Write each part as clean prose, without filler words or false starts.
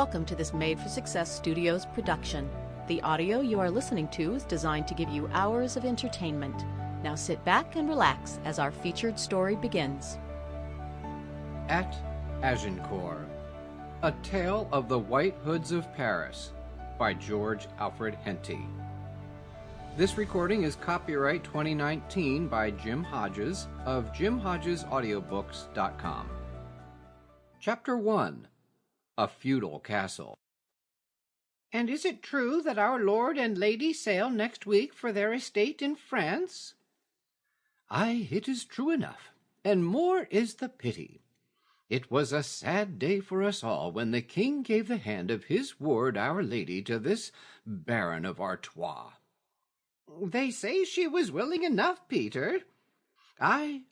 Welcome to this Made for Success Studios production. The audio you are listening to is designed to give you hours of entertainment. Now sit back and relax as our featured story begins. At Agincourt, A Tale of the White Hoods of Paris by George Alfred Henty. This recording is copyright 2019 by Jim Hodges of jimhodgesaudiobooks.com. Chapter 1. A Feudal Castle. And is it true that our lord and lady sail next week for their estate in France? Aye, it is true enough, and more is the pity. It was a sad day for us all when the king gave the hand of his ward our lady to this Baron of Artois. They say she was willing enough, Peter. Aye,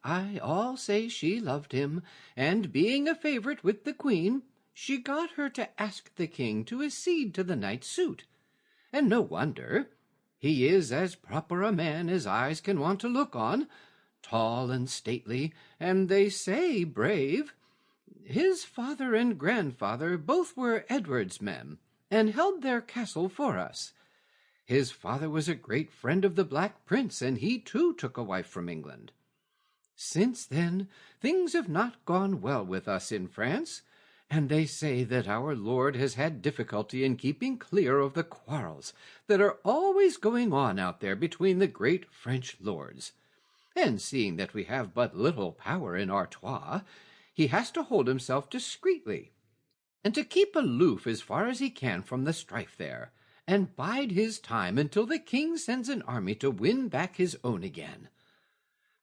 all say she loved him, and being a favourite with the queen, she got her to ask the king to accede to the knight's suit. And no wonder. He is as proper a man as eyes can want to look on, tall and stately, and they say brave. His father and grandfather both were Edward's men, and held their castle for us. His father was a great friend of the Black Prince, and he too took a wife from England. Since then, things have not gone well with us in France, and they say that our lord has had difficulty in keeping clear of the quarrels that are always going on out there between the great French lords. And seeing that we have but little power in Artois, he has to hold himself discreetly, and to keep aloof as far as he can from the strife there, and bide his time until the king sends an army to win back his own again.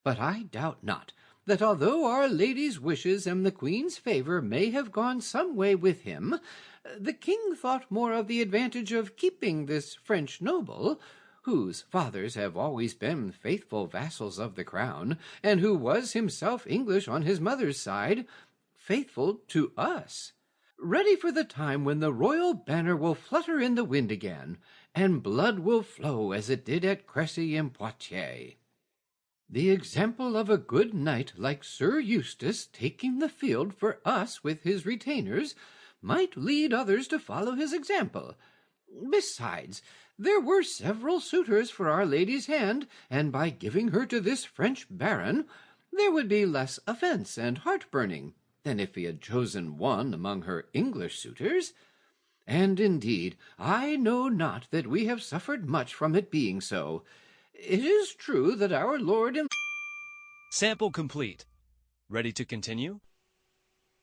But I doubt not that although our lady's wishes and the queen's favour may have gone some way with him, the king thought more of the advantage of keeping this French noble, whose fathers have always been faithful vassals of the crown, and who was himself English on his mother's side, faithful to us, ready for the time when the royal banner will flutter in the wind again, and blood will flow as it did at Crécy in Poitiers. The example of a good knight like Sir Eustace taking the field for us with his retainers might lead others to follow his example. Besides, there were several suitors for our lady's hand, and by giving her to this French baron, there would be less offence and heart-burning than if he had chosen one among her English suitors. And indeed, I know not that we have suffered much from it being so. It is true that our lord and... Sample complete. Ready to continue?